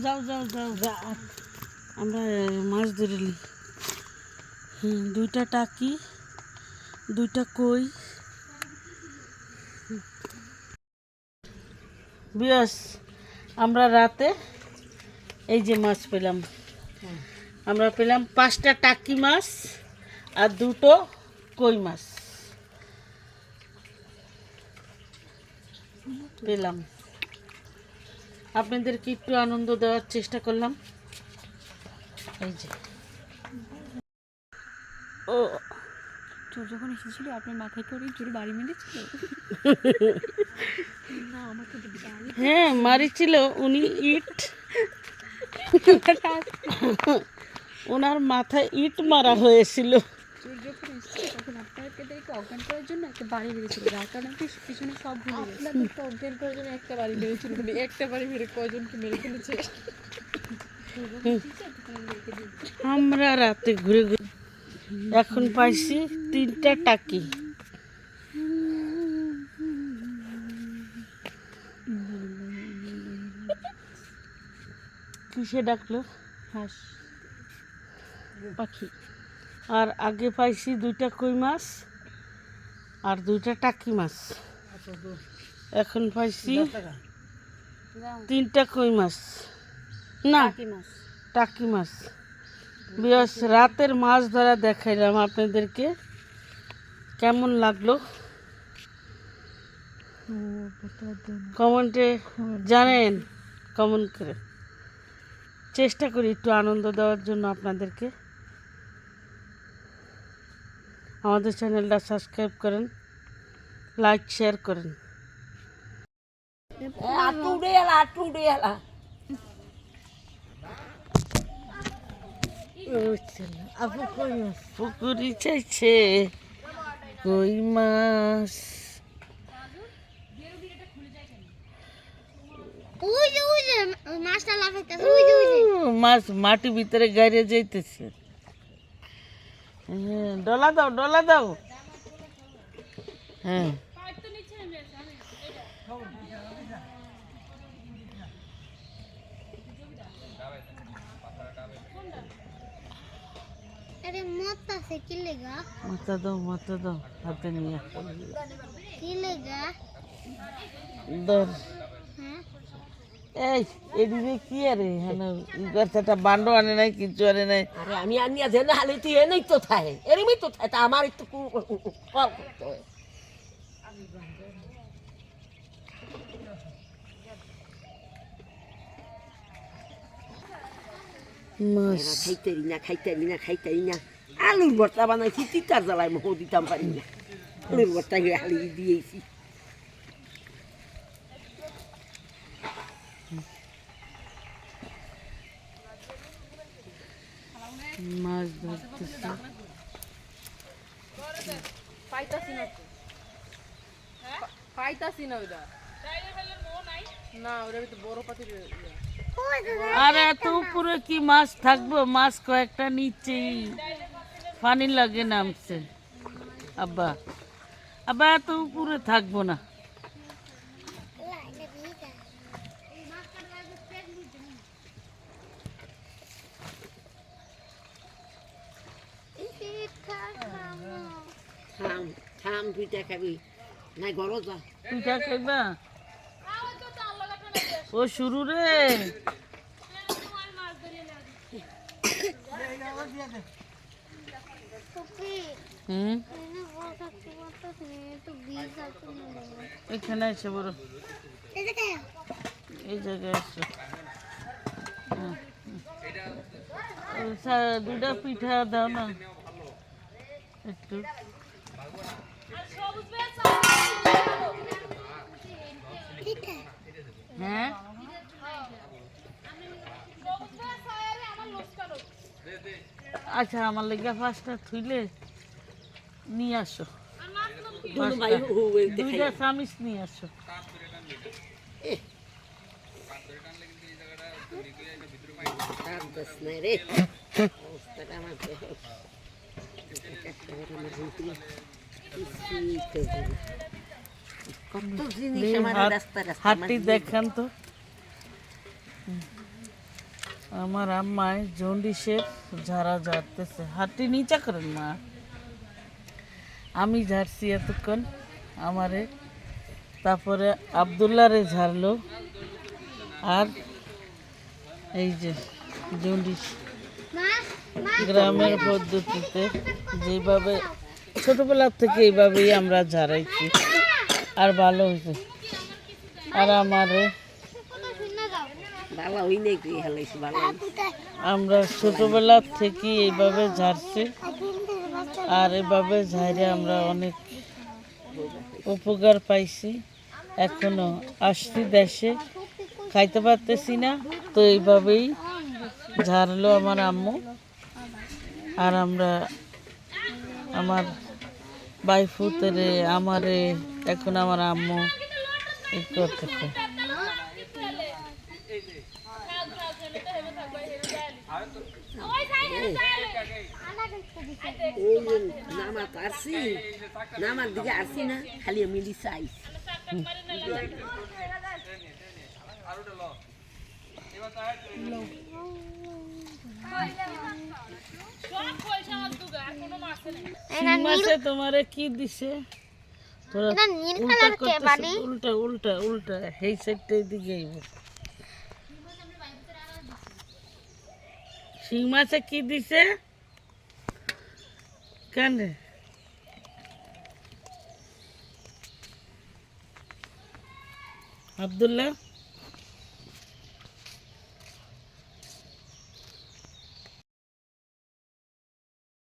যাও যাও যাও যা, আমরা মাছ ধরে নি। দুইটা টাকি, দুইটা কই। বিয়াস আমরা রাতে এই যে মাছ পেলাম। আমরা পেলাম 5টা টাকি মাছ আর 2টো কই মাছ পেলাম। আপনাদেরকে একটু আনন্দ দেওয়ার চেষ্টা করলাম। এই যে ও চোর যখন এসেছিল আপনার মাথায় করে চোর বাড়ি মেরেছিল। না আমাকে হ্যাঁ মারিছিল উনি ইট, ওনার মাথায় ইট মারা হয়েছিল। চোর যখন এসেছিল তখন আপনাকে অজ্ঞান করার জন্য একটা বাড়ি মেরেছিল, যার কারণে আপনি পিছনে সব ভুলে গেছেন। আপনাদেরকে অজ্ঞান করার জন্য একটা বাড়ি মেরেছিল, মানে একটা বাড়ি মেরে কয়জনকে মেরে ফেলেছে। আমরা রাতে ঘুরে ঘুরে এখন পাইছি 3টা টাকি। কিসে ডাকলো? হাঁস পাখি। আর আগে পাইছি 2টা কই মাছ আর 2টা টাকি মাছ। এখন পাইছি 3টা কই মাছ, না টাকি মাছ। বিয়াস রাতের মাছ ধরা দেখাইলাম আপনাদেরকে, কেমন লাগলো কমেন্টে জানেন। কমেন্ট করে চেষ্টা করি একটু আনন্দ দেওয়ার জন্য আপনাদেরকে। আমাদের চ্যানেলটা সাবস্ক্রাইব করেন, লাইক শেয়ার করেন। পুকুরি চাইছে কই মাছ। মাছ মাটি ভিতরে গাড়িয়ে যাইতেছে। হ্যাঁ ডলা দাও ডলা দাও। হ্যাঁ মাথা দাও মাথা দাও হাতে নিয়ে ধর। এই এদিকে কি আরে হ্যাঁ গাছটা বান্ড আনে নাই কিছু আনে নাই। আরে আমি আনিয়া যে না হালে তুই এনেই তো থাকে এরমই তো থাকে, তা আমার একটু কল করতে হয়। মাছ খাইতারি না আলুর ভর্তা বানাইছি, তিতার জ্বালায় মুখ দিতাম পারি না, আলুর ভর্তা হালি দিয়েছি। মাছ ধরতেছে। আর এত উপরে কি মাছ থাকবো? মাছ কয়েকটা নিচেই পানি লাগে নামছে। আব্বা আব্বা এত উপরে থাকবো না। থাম পিঠা খাবি না ঘর যা পিঠা খাইবা? ও শুরু রে। এখানে এসে বড় এই জায়গায় এসো। 2টা পিঠা দাও না একটু। হ্যাঁ আচ্ছা আমার লেগে 5টা থুইলে নিয়ে আসো। 2টা চামিচ নিয়ে আসো। রে কত জিনিস এই আমার হাত- রাস্তা রাস্তা হাতটি দেখান তো। আমার আম্মায় জন্ডিসের ঝাড়া ঝাড়তেছে, হাতটি নিচা করেন মা। আমি ঝাড়ছি এতক্ষণ আমারে, তারপরে আবদুল্লারে ঝাড়লো। আর এই যে জন্ডিস গ্রামের পদ্ধতিতে যেভাবে ছোটবেলার থেকে এইভাবেই আমরা ঝাড়াইছি, আর ভালো হয়েছে। আর আমারে ভালো হই নাই কি হেলাইছি ভালো হইছে। আমরা ছোটবেলার থেকে এইভাবে ঝাড়ছি, আর এভাবে ঝাড়ে আমরা অনেক উপকার পাইছি। এখনো আসছি দেশে, খাইতে পারতেছি না, তো এইভাবেই ঝাড়লো আমার আম্মু। আর আমরা আমার বাইফুতেরে আমারে এখন আমার আম্মু ই করতেছে। ওই যে নামাজ আসছি, নামার দিকে আসছি না, খালি আমি চাইছি। মাসে তোমারে কি দিছে? তোরা উল্টা করতেছিস, উল্টা উল্টা উল্টা, এই সাইডটাই দিকে আইব। শিং মাছে কি দিছে? কেন আব্দুল্লাহ